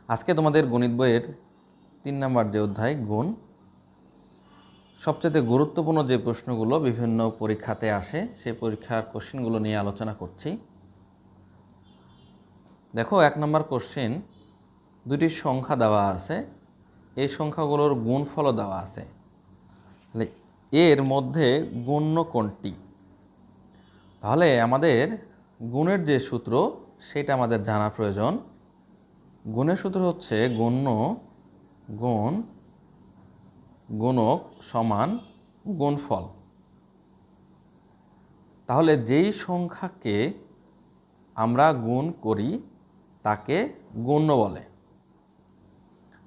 আজকে তোমাদের গণিত বইয়ের 3 নম্বর যে অধ্যায় গুণ, সবচেয়ে গুরুত্বপূর্ণ যে প্রশ্নগুলো বিভিন্ন পরীক্ষাতে আসে সেই পরীক্ষার কোশ্চেনগুলো নিয়ে আলোচনা করছি। দেখো, 1 নম্বর কোশ্চেন, দুটি সংখ্যা দেওয়া আছে, এই সংখ্যাগুলোর গুণফলও দেওয়া আছে। তাহলে এর মধ্যে গুণ্য কোনটি? তাহলে আমাদের গুণের যে সূত্র সেটা আমাদের জানা প্রয়োজন। গুণের সূত্র হচ্ছে গুণ্য গুণ গুণক সমান গুণফল। তাহলে যেই সংখ্যাকে আমরা গুণ করি তাকে গুণ্য বলে।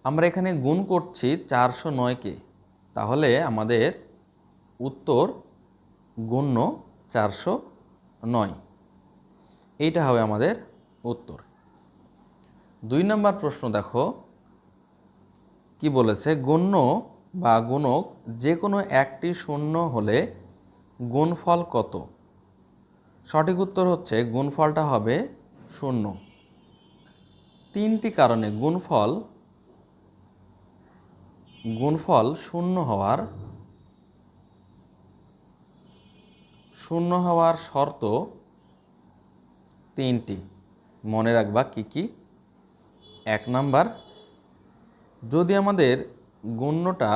আমরা এখানে গুণ করছি 409কে, তাহলে আমাদের উত্তর গুণ্য 409, এইটা হবে আমাদের উত্তর। 2 নম্বর প্রশ্ন দেখো কি বলেছে, গুণ্য বা গুণক যে কোনো একটি শূন্য হলে গুণফল কত? সঠিক উত্তর হচ্ছে গুণফলটা হবে 0। 3টি কারণে গুণফল 0 হওয়ার শর্ত 3টি, মনে রাখবা কি কি। 1 নাম্বার, যদি আমাদের গুণ্যটা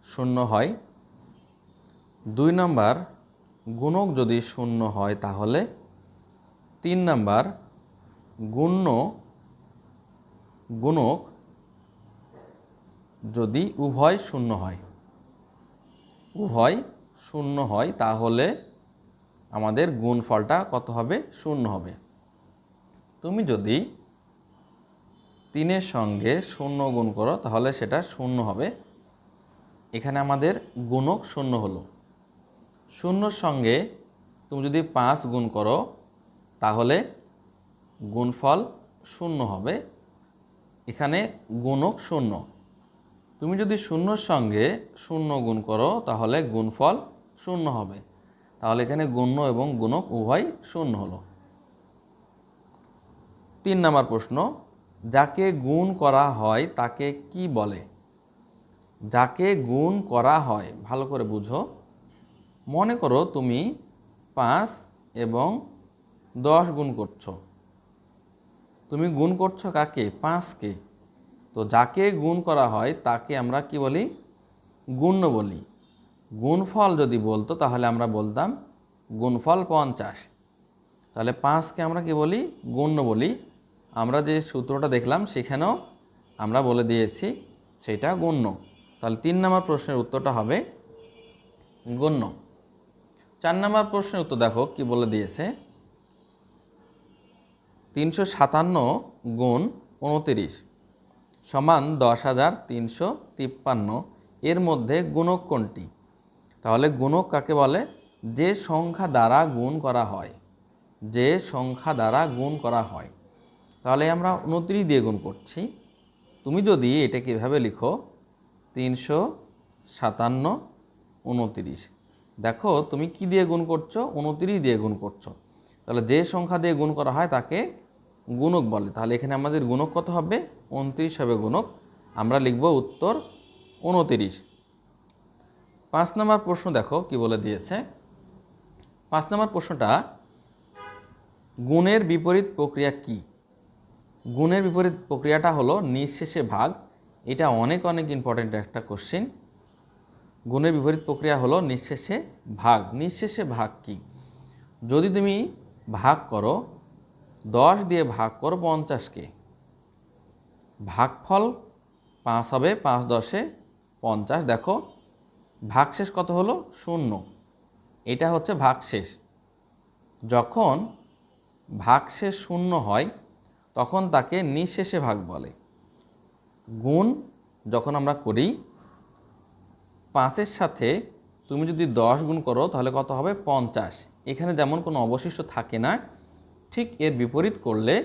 0 হয়। 2 নাম্বার, গুণক যদি 0 হয় তাহলে। 3 নাম্বার, গুণক যদি উভয় 0 হয় তাহলে আমাদের গুণফলটা কত হবে? 0 হবে। তুমি যদি 3-এর সঙ্গে 0 গুণ করো তাহলে সেটা 0 হবে। এখানে আমাদের গুণক 0 হলো। 0-র সঙ্গে তুমি যদি 5 গুণ করো তাহলে গুণফল 0 হবে। এখানে গুণক 0। তুমি যদি 0-র সঙ্গে 0 গুণ করো তাহলে গুণফল 0 হবে। তাহলে এখানে গুণ্য এবং গুণক উভয় 0 হলো। 3 নম্বর প্রশ্ন, যাকে গুণ করা হয় তাকে কি বলে? যাকে গুণ করা হয়, ভালো করে বুঝো। মনে করো তুমি 5 এবং 10 গুণ করছো। তুমি গুণ করছো কাকে? 5কে। তো যাকে গুণ করা হয় তাকে আমরা কি বলি? গুণ্য বলি। গুণফল যদি বলতো তাহলে আমরা বলতাম গুণফল 50। তাহলে 5কে আমরা কি বলি? গুণ্য বলি। আমরা যে সূত্রটা দেখলাম সেখানেও আমরা বলে দিয়েছি সেটা গুণ্য। তাহলে 3 নম্বর প্রশ্নের উত্তরটা হবে গুণ্য। 4 নম্বর প্রশ্নের উত্তর দেখো কি বলে দিয়েছে, 357 গুণ 29 সমান 10,353, এর মধ্যে গুণক কোনটি? তাহলে গুণক কাকে বলে? যে সংখ্যা দ্বারা গুণ করা হয়, যে সংখ্যা দ্বারা গুণ করা হয়। তাহলে আমরা 29 দিয়ে গুণ করছি। তুমি যদি এটাকে এভাবে লিখো 357 29, দেখো তুমি কি দিয়ে গুণ করছো? 29 দিয়ে গুণ করছো। তাহলে যে সংখ্যা দিয়ে গুণ করা হয় তাকে গুণক বলে। তাহলে এখানে আমাদের গুণক কত হবে? 29 হবে গুণক। আমরা লিখব উত্তর 29। 5 নম্বর প্রশ্ন দেখো কি বলে দিয়েছে। 5 নম্বর প্রশ্নটা, গুণের বিপরীত প্রক্রিয়া কি? গুণের বিপরীত প্রক্রিয়াটা হলো নিঃশেষে ভাগ। এটা অনেক ইম্পর্টেন্ট একটা কোশ্চেন। গুণের বিপরীত প্রক্রিয়া হলো নিঃশেষে ভাগ। নিঃশেষে ভাগ কি? যদি তুমি ভাগ করো 10 দিয়ে ভাগ করো 50কে, ভাগফল 5 হবে। 5 10 50। দেখো ভাগশেষ কত হলো? 0। এটা হচ্ছে ভাগশেষ। যখন ভাগশেষ 0 হয় তখন তাকে নিঃশেষে ভাগ বলে। গুণ যখন আমরা করি 5-এর সাথে তুমি যদি 10 গুণ করো তাহলে কত হবে? 50। এখানে যেমন কোনো অবশিষ্ট থাকে না, ঠিক এর বিপরীত করলে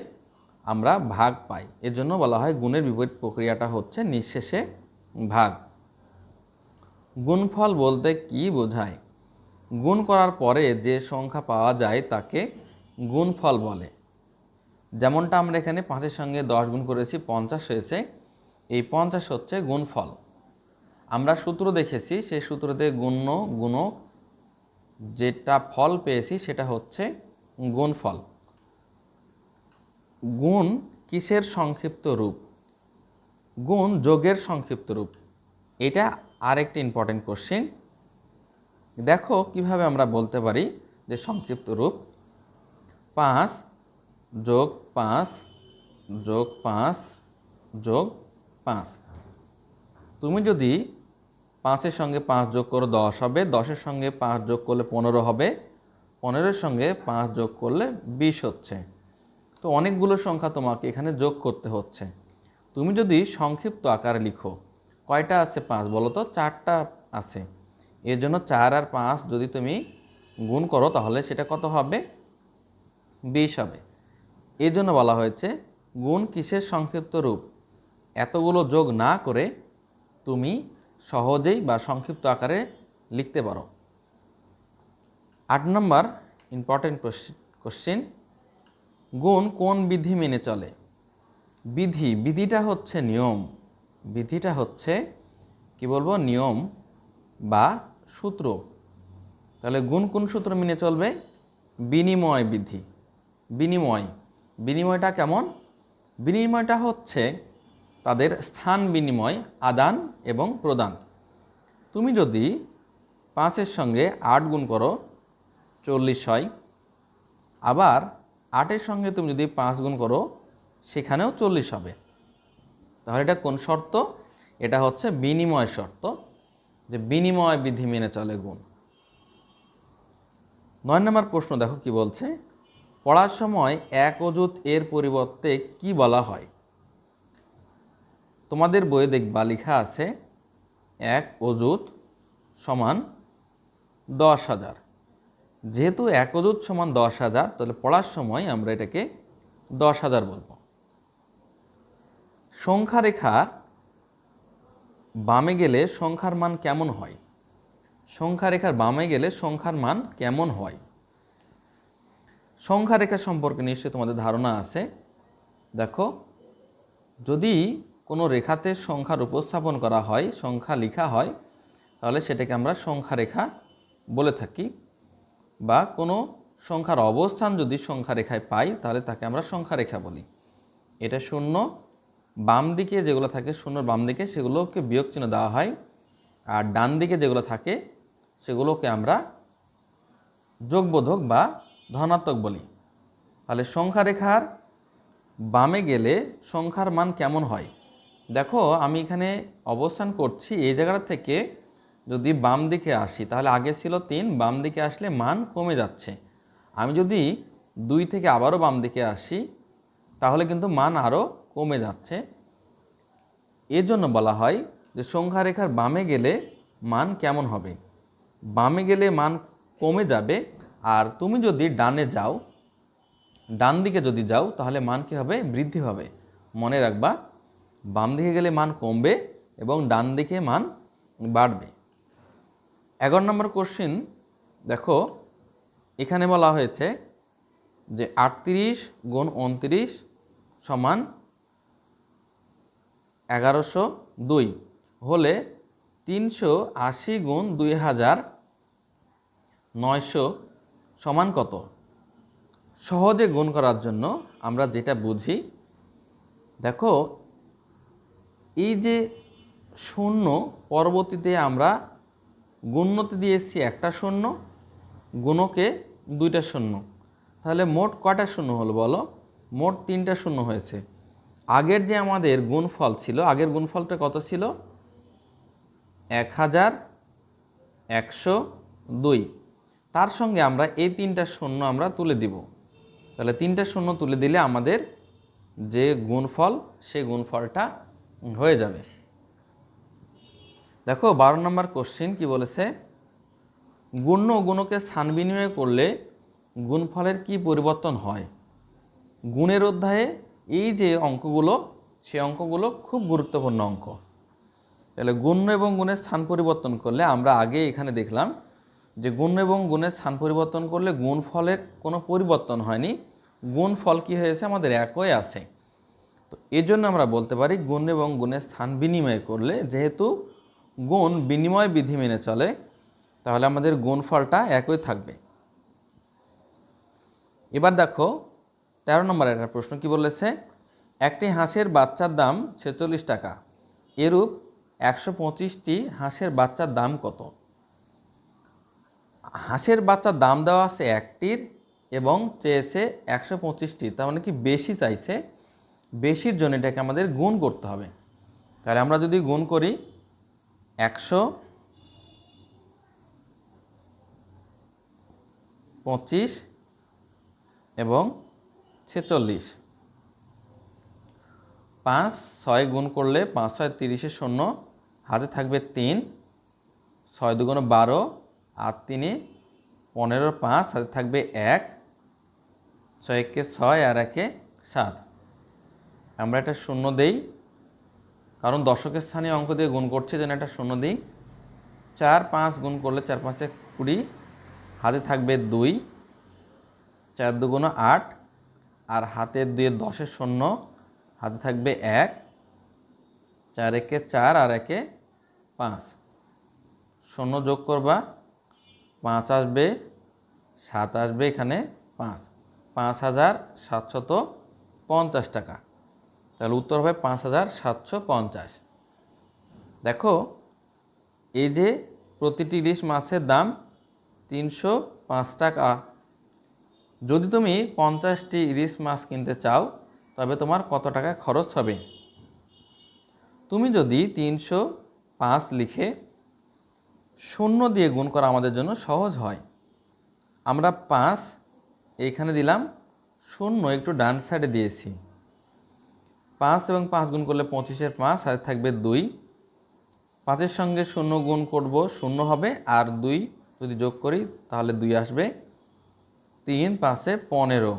আমরা ভাগ পাই। এর জন্য বলা হয় গুণের বিপরীত প্রক্রিয়াটা হচ্ছে নিঃশেষে ভাগ। গুণফল বলতে কি বোঝায়? গুণ করার পরে যে সংখ্যা পাওয়া যায় তাকে গুণফল বলে। যেমনটা আমরা এখানে 5-এর সঙ্গে 10 গুণ করেছি 50 হয়েছে, এই 50 হচ্ছে গুণফল। আমরা সূত্র দেখেছি, সেই সূত্রতে গুণ্য গুণক যেটা ফল পেয়েছি সেটা হচ্ছে গুণফল। গুণ কিসের সংক্ষিপ্ত রূপ? গুণ যোগের সংক্ষিপ্ত রূপ। এটা আরেকটি ইম্পর্টেন্ট কোশ্চেন। দেখো কিভাবে আমরা বলতে পারি যে সংক্ষিপ্ত রূপ 5 যোগ 5 যোগ 5 যোগ 5। তুমি যদি 5-এর সঙ্গে 5 যোগ করো 10 হবে, 10-এর সঙ্গে 5 যোগ করলে 15 হবে, 15-এর সঙ্গে 5 যোগ করলে 20 হচ্ছে। তো অনেকগুলো সংখ্যা তোমাকে এখানে যোগ করতে হচ্ছে। তুমি যদি সংক্ষিপ্ত আকারে লিখো, কয়টা আছে 5 বলো তো? 4টা আছে। এর জন্য 4 আর 5 যদি তুমি গুণ করো তাহলে সেটা কত হবে? 20 হবে। এর জন্য বলা হয়েছে গুণ কিসের সংক্ষিপ্ত রূপ? এতগুলো যোগ না করে তুমি সহজেই বা সংক্ষিপ্ত আকারে লিখতে পারো। 8 নম্বর ইম্পর্টেন্ট কোশ্চেন, গুণ কোন বিধি মেনে চলে? বিধিটা হচ্ছে নিয়ম, বিধিটা হচ্ছে কি বলবো, নিয়ম বা সূত্র। তাহলে গুণ কোন সূত্র মেনে চলবে? বিনিময় বিধি। বিনিময়টা কেমন? বিনিময়টা হচ্ছে তাদের স্থান বিনিময়, আদান এবং প্রদান। তুমি যদি 5-এর সঙ্গে 8 গুণ করো 40 হয়, আবার 8-এর সঙ্গে তুমি যদি 5 গুণ করো সেখানেও 40 হবে। তাহলে এটা কোন শর্ত? এটা হচ্ছে বিনিময় শর্ত, যে বিনিময় বিধি মেনে চলে গুণ। 9 নম্বর প্রশ্ন দেখো কি বলছে, পড়ার সময় এক অযুত এর পরিবর্তে কি বলা হয়? তোমাদের বইয়ে দেখবা লেখা আছে 1 অযুত সমান 10,000। যেহেতু 1 অযুত সমান 10,000, তাহলে পড়ার সময় আমরা এটাকে 10,000 বলবো। সংখ্যা রেখা বামে গেলে সংখ্যার মান কেমন হয়? সংখ্যা রেখার বামে গেলে সংখ্যার মান কেমন হয়? সংখ্যা রেখা সম্পর্কে নিশ্চয়ই তোমাদের ধারণা আছে। দেখো, যদি কোনো রেখাতে সংখ্যার উপস্থাপন করা হয়, সংখ্যা লেখা হয়, তাহলে সেটাকে আমরা সংখ্যা রেখা বলে থাকি। বা কোনো সংখ্যার অবস্থান যদি সংখ্যা রেখায় পাই তাহলে তাকে আমরা সংখ্যা রেখা বলি। এটা শূন্য, বাম দিকে যেগুলো থাকে শূন্যর বাম দিকে সেগুলোকে বিয়োগ চিহ্ন দেওয়া হয়, আর ডান দিকে যেগুলো থাকে সেগুলোকে আমরা যোগবোধক বা ধনাত্মক বলি। তাহলে সংখ্যা রেখার বামে গেলে সংখ্যার মান কেমন হয়? দেখো, আমি এখানে অবস্থান করছি এই জায়গা থেকে যদি বাম দিকে আসি তাহলে আগে ছিল 3, বাম দিকে আসলে মান কমে যাচ্ছে। আমি যদি 2 থেকে আবারও বাম দিকে আসি তাহলে কিন্তু মান আরও কমে যাচ্ছে। এর জন্য বলা হয় যে সংখ্যা রেখার বামে গেলে মান কেমন হবে? বামে গেলে মান কমে যাবে, আর তুমি যদি ডানে যাও, ডান দিকে যদি যাও তাহলে মান কী হবে? বৃদ্ধি হবে। মনে রাখবা, বাম দিকে গেলে মান কমবে এবং ডান দিকে মান বাড়বে। 11 নম্বর কোশ্চিন দেখো, এখানে বলা হয়েছে যে 38 গুণ 29 সমান 1102 হলে 380 গুণ 2900 সমান কত? সহজে গুণ করার জন্য আমরা যেটা বুঝি, দেখো, এই যে শূন্য পরবর্তীতে আমরা গুণতে দিয়েছি একটা শূন্য, গুণকে 2টা শূন্য, তাহলে মোট কয়টা শূন্য হলো বলো? মোট 3টা শূন্য হয়েছে। আগের যে আমাদের গুণফল ছিল, আগের গুণফলটা কত ছিল? 1102। তার সঙ্গে আমরা এই 3টা শূন্য আমরা তুলে দিব। তাহলে 3টা শূন্য তুলে দিলে আমাদের যে গুণফল সেই গুণফলটা হয়ে যাবে। দেখো 12 নম্বর কোশ্চিন কি বলেছে, গুণ্য ও গুণকে স্থান বিনিময় করলে গুণফলের কি পরিবর্তন হয়? গুণের অধ্যায়ে এই যে অঙ্কগুলো, সেই অঙ্কগুলো খুব গুরুত্বপূর্ণ অঙ্ক। তাহলে গুণ্য এবং গুণের স্থান পরিবর্তন করলে আমরা আগে এখানে দেখলাম যে গুণ্য এবং গুণের স্থান পরিবর্তন করলে গুণফলের কোনো পরিবর্তন হয়নি, গুণফল কী হয়েছে, আমাদের একই আছে। তো এই জন্য আমরা বলতে পারি গুণ এবং গুণের স্থান বিনিময় করলে, যেহেতু গুণ বিনিময় বিধি মেনে চলে, তাহলে আমাদের গুণফলটা একই থাকবে। এবার দেখো 13 নম্বর একটা প্রশ্ন কি বলেছে, একটি হাঁসের বাচ্চার দাম 46 টাকা, এরূপ 125টি হাঁসের বাচ্চার দাম কত? হাঁসের বাচ্চার দাম দেওয়া আছে একটির এবং চেয়েছে 125টি, তার মানে কি বেশি চাইছে, বেশির জন্য এটাকে আমাদের গুণ করতে হবে। তাহলে আমরা যদি গুণ করি 125 এবং 46, 5-6 গুণ করলে 5-6 30 শূন্য, হাতে থাকবে 3, 6 2 12 আর 3 15, 5 হাতে থাকবে 1, 6 1 6 আর 1 7। আমরা একটা শূন্য দেই, কারণ দশকের স্থানীয় অঙ্ক দিয়ে গুণ করছে যেন একটা শূন্য দিই। 4-5 গুণ করলে 4 5 20, হাতে থাকবে 2, 4 2 8 আর হাতের 2 10 শূন্য, হাতে থাকবে 1, 4 1 4 আর 1 5, শূন্য যোগ করবা, 5 আসবে, 7 আসবে, এখানে 5, 5750 টাকা। তাহলে উত্তর হবে 5750। দেখো এই যে প্রতিটি ইলিশ মাছের দাম 305 টাকা, যদি তুমি 50টি ইলিশ মাছ কিনতে চাও তবে তোমার কত টাকা খরচ হবে? তুমি যদি 305 লিখে শূন্য দিয়ে গুণ করা আমাদের জন্য সহজ হয়। আমরা 5 এইখানে দিলাম, শূন্য একটু ডান সাইডে দিয়েছি। 5 এবং 5 গুণ করলে 25-এর 5, হাতে থাকবে 2, 5-এর সঙ্গে শূন্য গুণ করব, শূন্য হবে, আর 2 যদি যোগ করি তাহলে 2 আসবে, 3 5 15,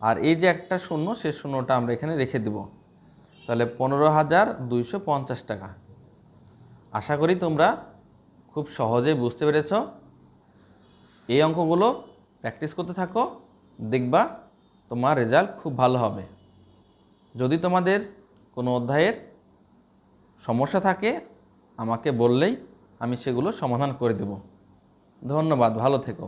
আর এই যে একটা শূন্য, সে শূন্যটা আমরা এখানে রেখে দেব, তাহলে 15,250 টাকা। আশা করি তোমরা খুব সহজেই বুঝতে পেরেছ। এই অঙ্কগুলো প্র্যাকটিস করতে থাকো, দেখবা তোমার রেজাল্ট খুব ভালো হবে। যদি তোমাদের কোনো অধ্যায়ের সমস্যা থাকে আমাকে বললেই আমি সেগুলো সমাধান করে দেব। ধন্যবাদ, ভালো থেকো।